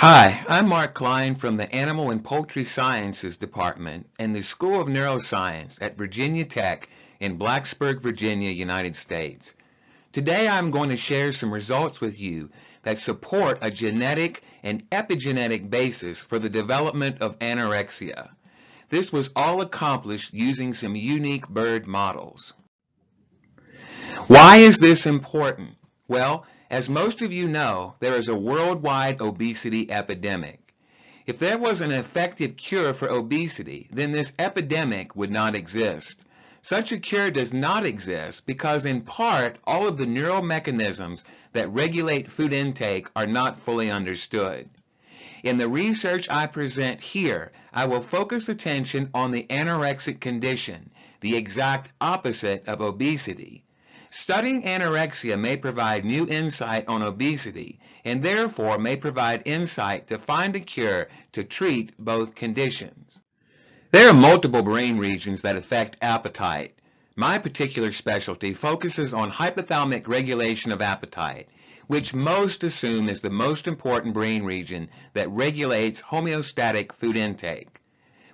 Hi, I'm Mark Cline from the Animal and Poultry Sciences Department and the School of Neuroscience at Virginia Tech in Blacksburg, Virginia, United States. Today I'm going to share some results with you that support a genetic and epigenetic basis for the development of anorexia. This was all accomplished using some unique bird models. Why is this important? Well, as most of you know, there is a worldwide obesity epidemic. If there was an effective cure for obesity, then this epidemic would not exist. Such a cure does not exist because, in part, all of the neuromechanisms that regulate food intake are not fully understood. In the research I present here, I will focus attention on the anorexic condition, the exact opposite of obesity. Studying anorexia may provide new insight on obesity and therefore may provide insight to find a cure to treat both conditions. There are multiple brain regions that affect appetite. My particular specialty focuses on hypothalamic regulation of appetite, which most assume is the most important brain region that regulates homeostatic food intake.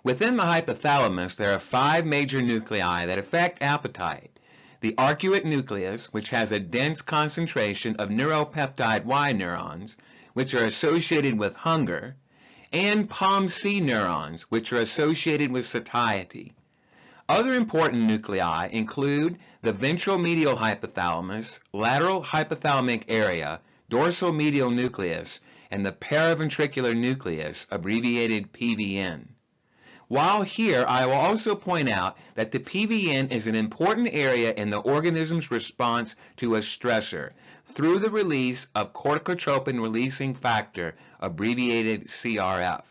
Within the hypothalamus, there are 5 major nuclei that affect appetite. The arcuate nucleus, which has a dense concentration of neuropeptide Y neurons, which are associated with hunger, and POMC neurons, which are associated with satiety. Other important nuclei include the ventral medial hypothalamus, lateral hypothalamic area, dorsal medial nucleus, and the paraventricular nucleus, abbreviated PVN. While here, I will also point out that the PVN is an important area in the organism's response to a stressor through the release of corticotropin-releasing factor, abbreviated CRF.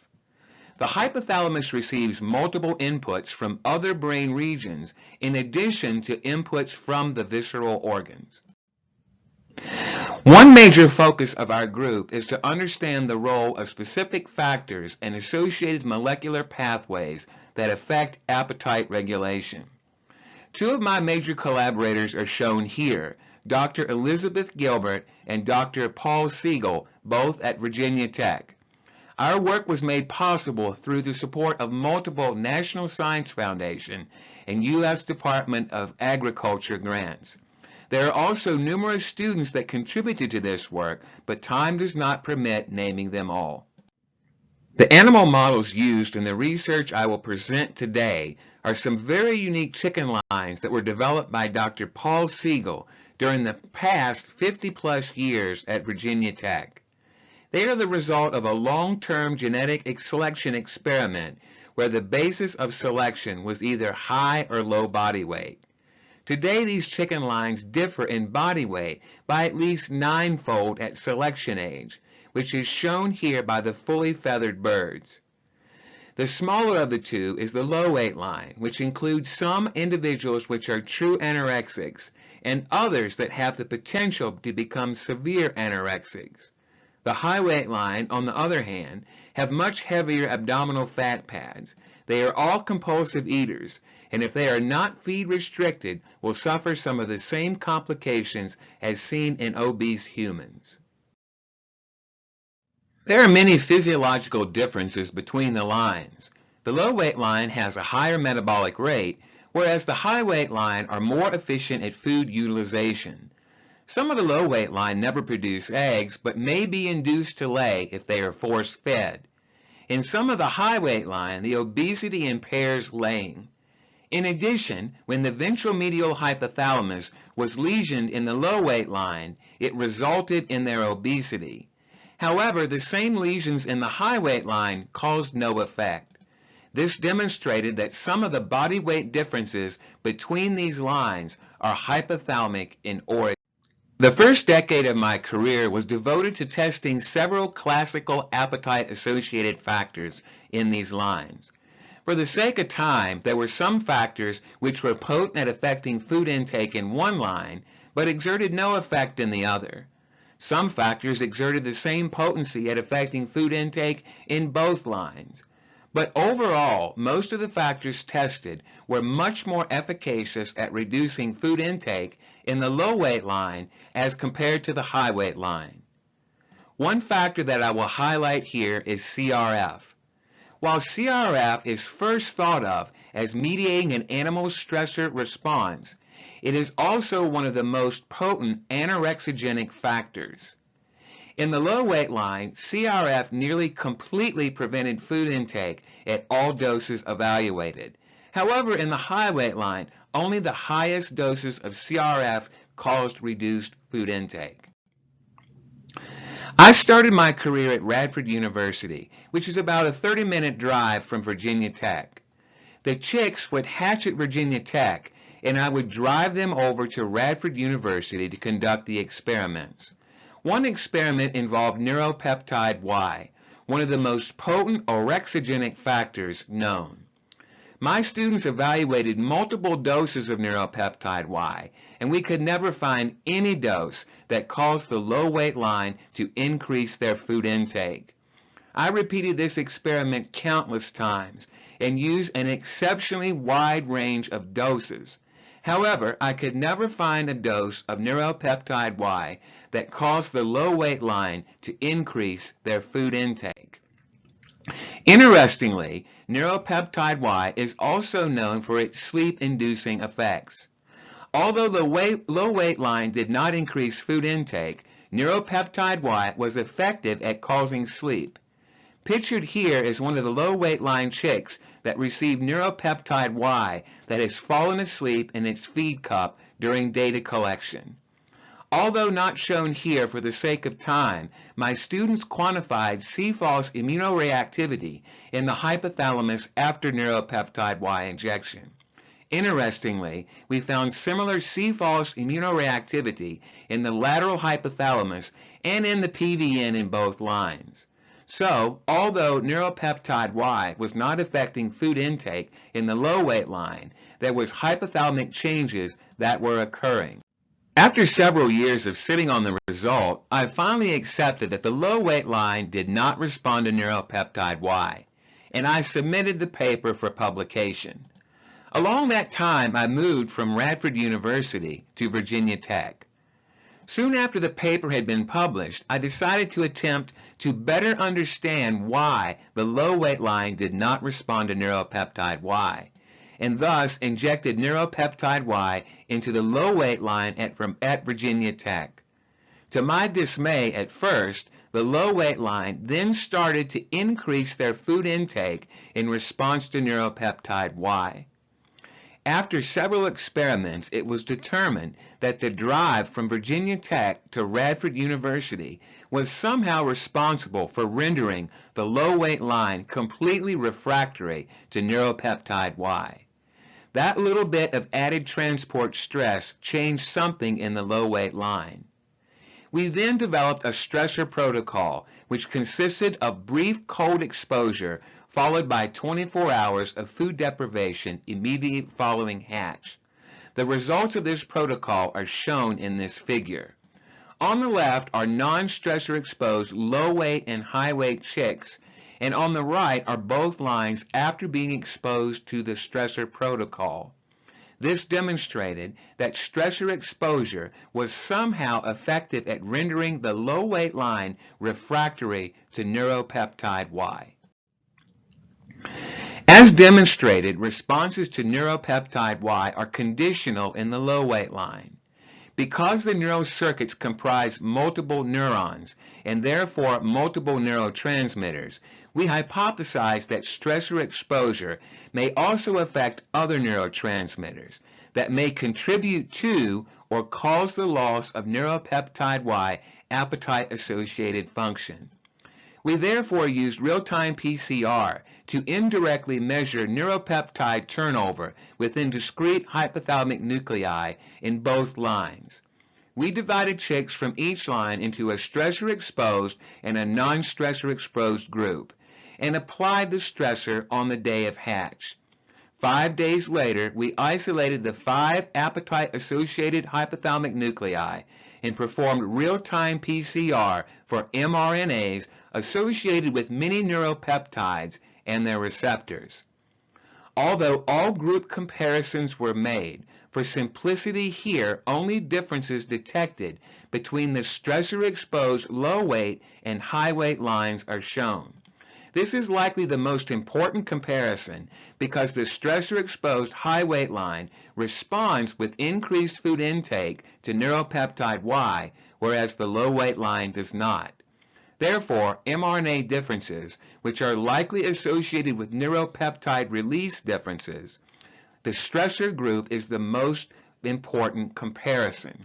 The hypothalamus receives multiple inputs from other brain regions in addition to inputs from the visceral organs. One major focus of our group is to understand the role of specific factors and associated molecular pathways that affect appetite regulation. 2 of my major collaborators are shown here, Dr. Elizabeth Gilbert and Dr. Paul Siegel, both at Virginia Tech. Our work was made possible through the support of multiple National Science Foundation and U.S. Department of Agriculture grants. There are also numerous students that contributed to this work, but time does not permit naming them all. The animal models used in the research I will present today are some very unique chicken lines that were developed by Dr. Paul Siegel during the past 50-plus years at Virginia Tech. They are the result of a long-term genetic selection experiment where the basis of selection was either high or low body weight. Today, these chicken lines differ in body weight by at least 9-fold at selection age, which is shown here by the fully feathered birds. The smaller of the 2 is the low weight line, which includes some individuals which are true anorexics and others that have the potential to become severe anorexics. The high weight line, on the other hand, have much heavier abdominal fat pads. They are all compulsive eaters, and if they are not feed restricted, will suffer some of the same complications as seen in obese humans. There are many physiological differences between the lines. The low weight line has a higher metabolic rate, whereas the high weight line are more efficient at food utilization. Some of the low weight line never produce eggs, but may be induced to lay if they are force-fed. In some of the high weight line, the obesity impairs laying. In addition, when the ventral medial hypothalamus was lesioned in the low weight line, it resulted in their obesity. However, the same lesions in the high weight line caused no effect. This demonstrated that some of the body weight differences between these lines are hypothalamic in origin. The first decade of my career was devoted to testing several classical appetite-associated factors in these lines. For the sake of time, there were some factors which were potent at affecting food intake in one line, but exerted no effect in the other. Some factors exerted the same potency at affecting food intake in both lines. But overall, most of the factors tested were much more efficacious at reducing food intake in the low weight line as compared to the high weight line. One factor that I will highlight here is CRF. While CRF is first thought of as mediating an animal's stressor response, it is also one of the most potent anorexigenic factors. In the low weight line, CRF nearly completely prevented food intake at all doses evaluated. However, in the high weight line, only the highest doses of CRF caused reduced food intake. I started my career at Radford University, which is about a 30-minute drive from Virginia Tech. The chicks would hatch at Virginia Tech, and I would drive them over to Radford University to conduct the experiments. One experiment involved Neuropeptide Y, one of the most potent orexigenic factors known. My students evaluated multiple doses of Neuropeptide Y, and we could never find any dose that caused the low weight line to increase their food intake. I repeated this experiment countless times and used an exceptionally wide range of doses. However, I could never find a dose of Neuropeptide Y that caused the low weight line to increase their food intake. Interestingly, Neuropeptide Y is also known for its sleep-inducing effects. Although the low weight line did not increase food intake, Neuropeptide Y was effective at causing sleep. Pictured here is one of the low weight line chicks that received Neuropeptide Y that has fallen asleep in its feed cup during data collection. Although not shown here for the sake of time, my students quantified CFOS immunoreactivity in the hypothalamus after Neuropeptide Y injection. Interestingly, we found similar CFOS immunoreactivity in the lateral hypothalamus and in the PVN in both lines. So, although Neuropeptide Y was not affecting food intake in the low weight line, there was hypothalamic changes that were occurring. After several years of sitting on the result, I finally accepted that the low weight line did not respond to Neuropeptide Y, and I submitted the paper for publication. Along that time, I moved from Radford University to Virginia Tech. Soon after the paper had been published, I decided to attempt to better understand why the low weight line did not respond to Neuropeptide Y, and thus injected Neuropeptide Y into the low weight line at Virginia Tech. To my dismay at first, the low weight line then started to increase their food intake in response to Neuropeptide Y. After several experiments, it was determined that the drive from Virginia Tech to Radford University was somehow responsible for rendering the low weight line completely refractory to Neuropeptide Y. That little bit of added transport stress changed something in the low weight line. We then developed a stressor protocol, which consisted of brief cold exposure followed by 24 hours of food deprivation immediately following hatch. The results of this protocol are shown in this figure. On the left are non-stressor exposed low weight and high weight chicks, and on the right are both lines after being exposed to the stressor protocol. This demonstrated that stressor exposure was somehow effective at rendering the low weight line refractory to Neuropeptide Y. As demonstrated, responses to Neuropeptide Y are conditional in the low weight line. Because the neural circuits comprise multiple neurons and therefore multiple neurotransmitters, we hypothesized that stressor exposure may also affect other neurotransmitters that may contribute to or cause the loss of Neuropeptide Y appetite-associated function. We therefore used real-time PCR to indirectly measure neuropeptide turnover within discrete hypothalamic nuclei in both lines. We divided chicks from each line into a stressor-exposed and a non-stressor exposed group and applied the stressor on the day of hatch. 5 days later, we isolated the 5 appetite-associated hypothalamic nuclei and performed real-time PCR for mRNAs associated with many neuropeptides and their receptors. Although all group comparisons were made, For simplicity here, only differences detected between the stressor-exposed low weight and high weight lines are shown. This is likely the most important comparison because the stressor-exposed high weight line responds with increased food intake to neuropeptide Y, whereas the low weight line does not. Therefore, mRNA differences, which are likely associated with neuropeptide release differences, the stressor group is the most important comparison.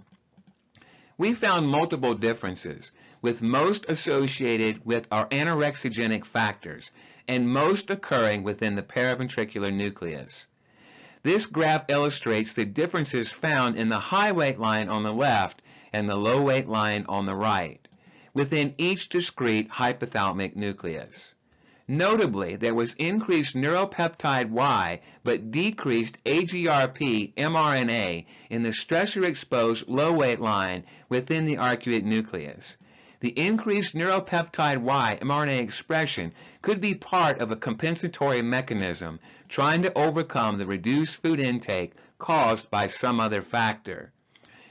We found multiple differences, with most associated with our anorexigenic factors and most occurring within the paraventricular nucleus. This graph illustrates the differences found in the high weight line on the left and the low weight line on the right, within each discrete hypothalamic nucleus. Notably, there was increased neuropeptide Y but decreased AGRP mRNA in the stressor-exposed low-weight line within the arcuate nucleus. The increased neuropeptide Y mRNA expression could be part of a compensatory mechanism trying to overcome the reduced food intake caused by some other factor.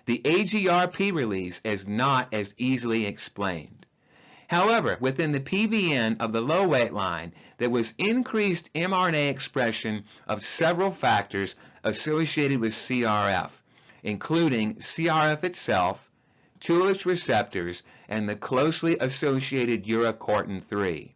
The AGRP release is not as easily explained. However, within the PVN of the low weight line, there was increased mRNA expression of several factors associated with CRF, including CRF itself, two of its receptors, and the closely associated urocortin 3.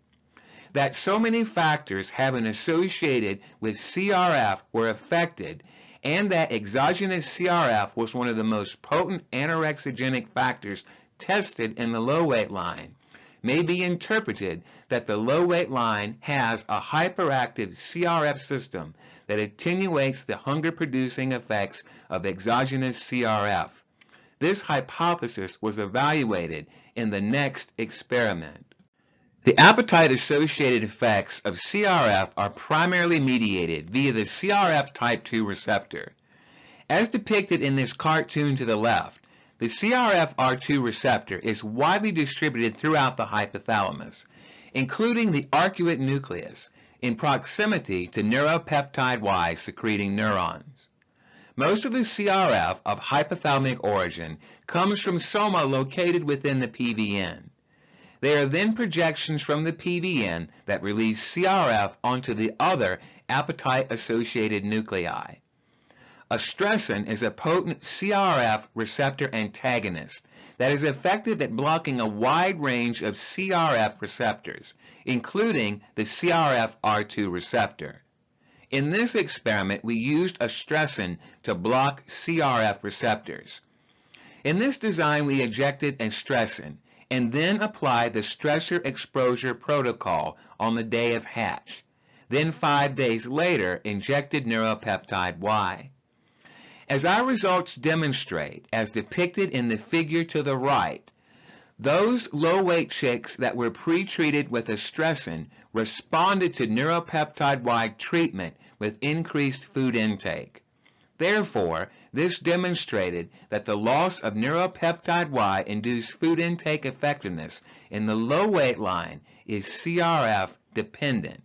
That so many factors having associated with CRF were affected, and that exogenous CRF was one of the most potent anorexigenic factors tested in the low weight line, may be interpreted that the low weight line has a hyperactive CRF system that attenuates the hunger-producing effects of exogenous CRF. This hypothesis was evaluated in the next experiment. The appetite-associated effects of CRF are primarily mediated via the CRF type 2 receptor. As depicted in this cartoon to the left, the CRF-R2 receptor is widely distributed throughout the hypothalamus, including the arcuate nucleus, in proximity to neuropeptide Y secreting neurons. Most of the CRF of hypothalamic origin comes from soma located within the PVN. They are then projections from the PVN that release CRF onto the other appetite-associated nuclei. A stressin is a potent CRF receptor antagonist that is effective at blocking a wide range of CRF receptors, including the CRF-R2 receptor. In this experiment, we used a stressin to block CRF receptors. In this design, we ejected a stressin and then applied the stressor exposure protocol on the day of hatch. Then 5 days later, injected neuropeptide Y. As our results demonstrate, as depicted in the figure to the right, those low-weight chicks that were pre-treated with a stressin responded to neuropeptide Y treatment with increased food intake. Therefore, this demonstrated that the loss of neuropeptide Y induced food intake effectiveness in the low-weight line is CRF dependent.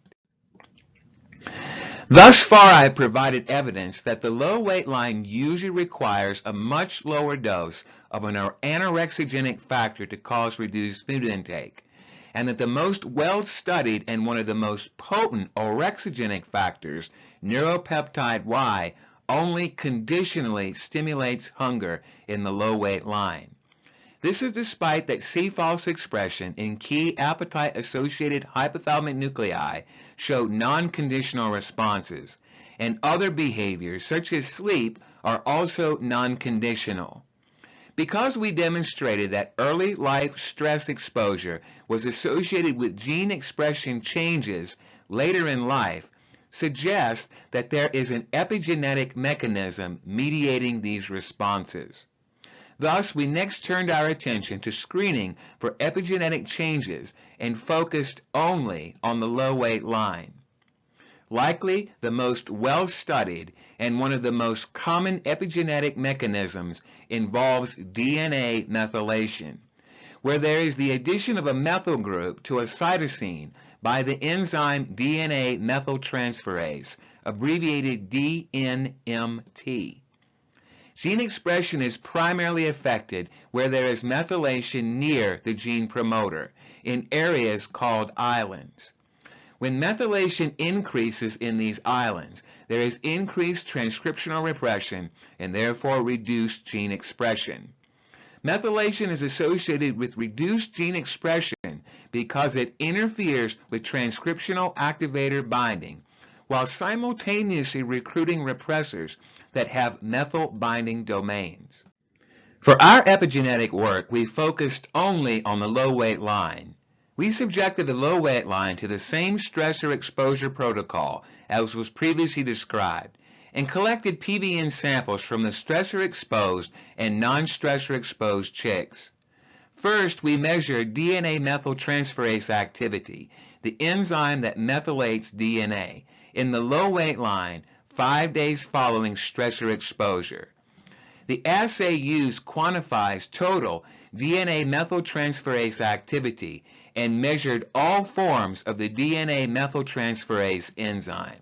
Thus far, I have provided evidence that the low weight line usually requires a much lower dose of an anorexigenic factor to cause reduced food intake, and that the most well-studied and one of the most potent orexigenic factors, neuropeptide Y, only conditionally stimulates hunger in the low weight line. This is despite that CFOS expression in key appetite-associated hypothalamic nuclei show non-conditional responses, and other behaviors such as sleep are also non-conditional. Because we demonstrated that early life stress exposure was associated with gene expression changes later in life, suggests that there is an epigenetic mechanism mediating these responses. Thus, we next turned our attention to screening for epigenetic changes and focused only on the low weight line. Likely the most well-studied and one of the most common epigenetic mechanisms involves DNA methylation, where there is the addition of a methyl group to a cytosine by the enzyme DNA methyltransferase, abbreviated DNMT. Gene expression is primarily affected where there is methylation near the gene promoter, in areas called islands. When methylation increases in these islands, there is increased transcriptional repression and therefore reduced gene expression. Methylation is associated with reduced gene expression because it interferes with transcriptional activator binding, while simultaneously recruiting repressors that have methyl binding domains. For our epigenetic work, we focused only on the low weight line. We subjected the low weight line to the same stressor exposure protocol as was previously described and collected PVN samples from the stressor exposed and non-stressor exposed chicks. First, we measured DNA methyltransferase activity, the enzyme that methylates DNA, in the low weight line 5 days following stressor exposure. The assay used quantifies total DNA methyltransferase activity and measured all forms of the DNA methyltransferase enzyme.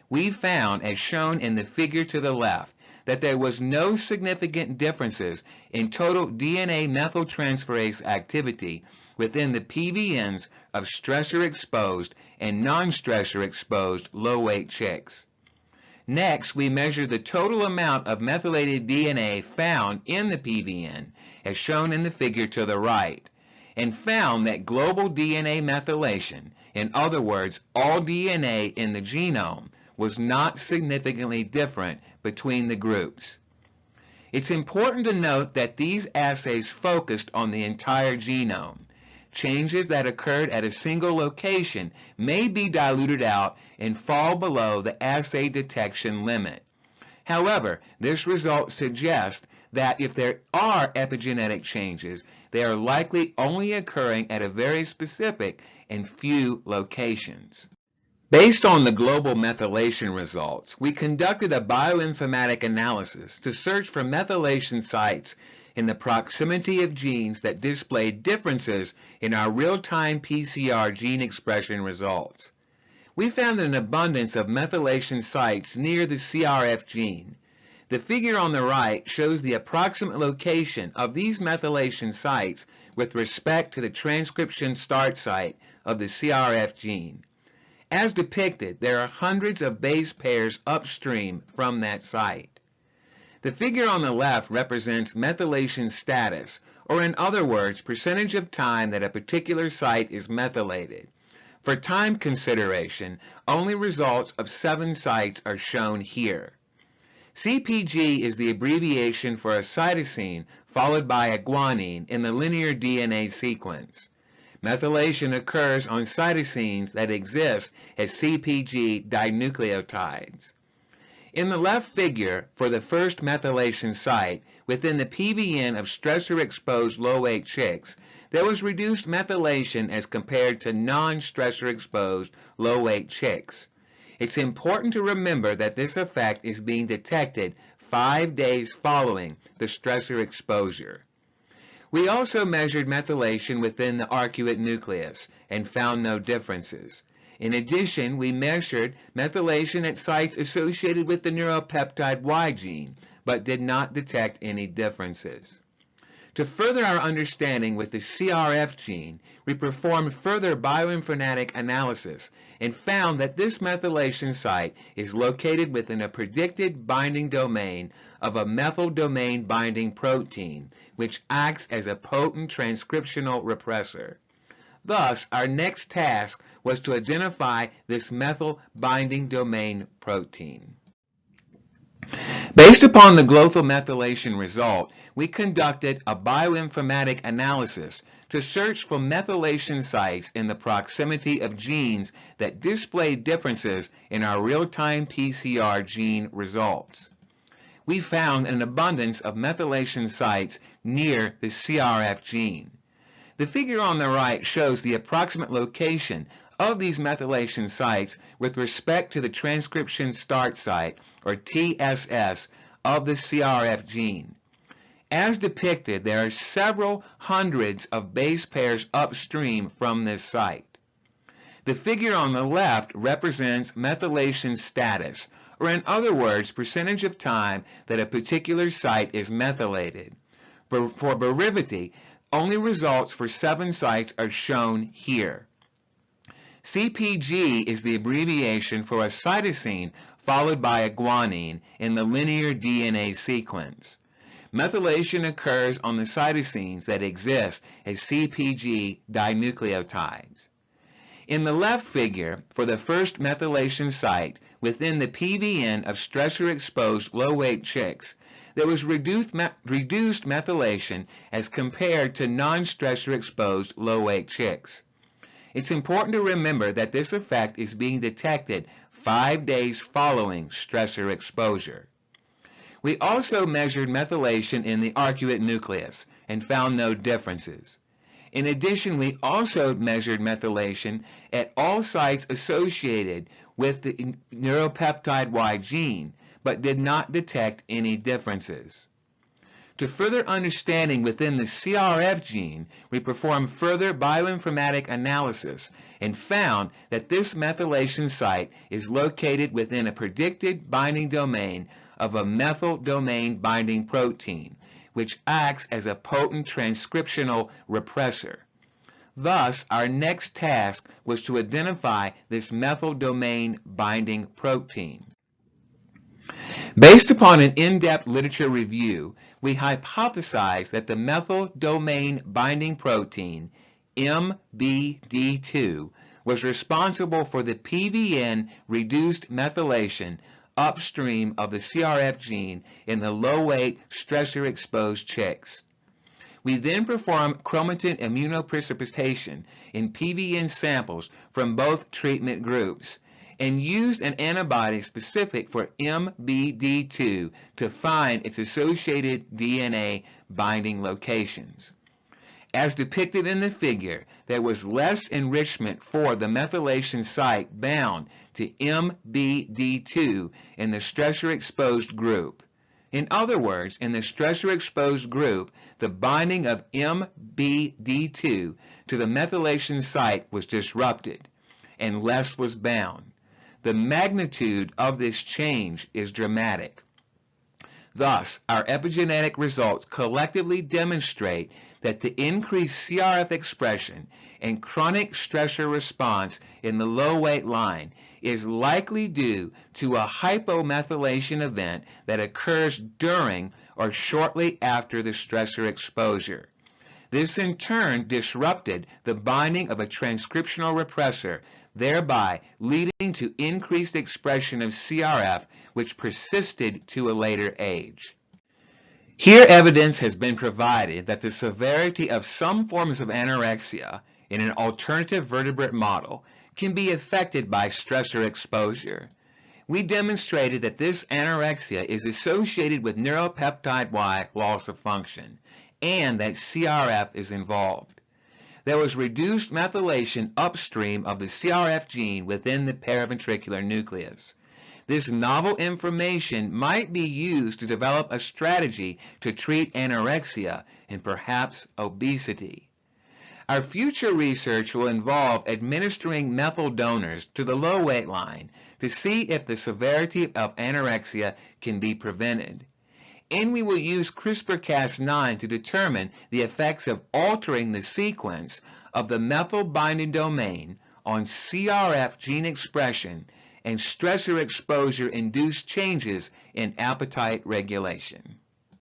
We found, as shown in the figure to the left, that there was no significant differences in total DNA methyltransferase activity within the PVNs of stressor-exposed and non-stressor-exposed low-weight chicks. Next, we measured the total amount of methylated DNA found in the PVN, as shown in the figure to the right, and found that global DNA methylation, in other words, all DNA in the genome, was not significantly different between the groups. It's important to note that these assays focused on the entire genome. Changes that occurred at a single location may be diluted out and fall below the assay detection limit. However, this result suggests that if there are epigenetic changes, they are likely only occurring at a very specific and few locations. Based on the global methylation results, we conducted a bioinformatic analysis to search for methylation sites in the proximity of genes that displayed differences in our real-time PCR gene expression results. We found an abundance of methylation sites near the CRF gene. The figure on the right shows the approximate location of these methylation sites with respect to the transcription start site of the CRF gene. As depicted, there are hundreds of base pairs upstream from that site. The figure on the left represents methylation status, or in other words, percentage of time that a particular site is methylated. For time consideration, only results of 7 sites are shown here. CpG is the abbreviation for a cytosine followed by a guanine in the linear DNA sequence. Methylation occurs on cytosines that exist as CpG dinucleotides. In the left figure, for the first methylation site, within the PVN of stressor-exposed low-weight chicks, there was reduced methylation as compared to non-stressor-exposed low-weight chicks. It's important to remember that this effect is being detected 5 days following the stressor exposure. We also measured methylation within the arcuate nucleus and found no differences. In addition, we measured methylation at sites associated with the neuropeptide Y gene, but did not detect any differences. To further our understanding with the CRF gene, we performed further bioinformatic analysis and found that this methylation site is located within a predicted binding domain of a methyl domain binding protein, which acts as a potent transcriptional repressor. Thus, our next task was to identify this methyl binding domain protein. Based upon the global methylation result, we conducted a bioinformatic analysis to search for methylation sites in the proximity of genes that displayed differences in our real-time PCR gene results. We found an abundance of methylation sites near the CRF gene. The figure on the right shows the approximate location of these methylation sites with respect to the transcription start site, or TSS, of the CRF gene. As depicted, there are several hundreds of base pairs upstream from this site. The figure on the left represents methylation status, or in other words, percentage of time that a particular site is methylated. For brevity, only results for 7 sites are shown here. CpG is the abbreviation for a cytosine followed by a guanine in the linear DNA sequence. Methylation occurs on the cytosines that exist as CpG dinucleotides. In the left figure, for the first methylation site within the PVN of stressor-exposed low-weight chicks, there was reduced methylation as compared to non-stressor-exposed low-weight chicks. It's important to remember that this effect is being detected 5 days following stressor exposure. We also measured methylation in the arcuate nucleus and found no differences. In addition, we also measured methylation at all sites associated with the neuropeptide Y gene, but did not detect any differences. To further understanding within the CRF gene, we performed further bioinformatic analysis and found that this methylation site is located within a predicted binding domain of a methyl domain binding protein, which acts as a potent transcriptional repressor. Thus, our next task was to identify this methyl domain binding protein. Based upon an in-depth literature review, we hypothesized that the methyl domain binding protein, MBD2, was responsible for the PVN reduced methylation upstream of the CRF gene in the low-weight stressor-exposed chicks. We then performed chromatin immunoprecipitation in PVN samples from both treatment groups and used an antibody specific for MBD2 to find its associated DNA binding locations. As depicted in the figure, there was less enrichment for the methylation site bound to MBD2 in the stressor-exposed group. In other words, in the stressor-exposed group, the binding of MBD2 to the methylation site was disrupted, and less was bound. The magnitude of this change is dramatic. Thus, our epigenetic results collectively demonstrate that the increased CRF expression and chronic stressor response in the low-weight line is likely due to a hypomethylation event that occurs during or shortly after the stressor exposure. This in turn disrupted the binding of a transcriptional repressor, thereby leading to increased expression of CRF, which persisted to a later age. Here, evidence has been provided that the severity of some forms of anorexia in an alternative vertebrate model can be affected by stressor exposure. We demonstrated that this anorexia is associated with neuropeptide Y loss of function, and that CRF is involved. There was reduced methylation upstream of the CRF gene within the paraventricular nucleus. This novel information might be used to develop a strategy to treat anorexia and perhaps obesity. Our future research will involve administering methyl donors to the low weight line to see if the severity of anorexia can be prevented. And we will use CRISPR-Cas9 to determine the effects of altering the sequence of the methyl binding domain on CRF gene expression and stressor exposure induced changes in appetite regulation.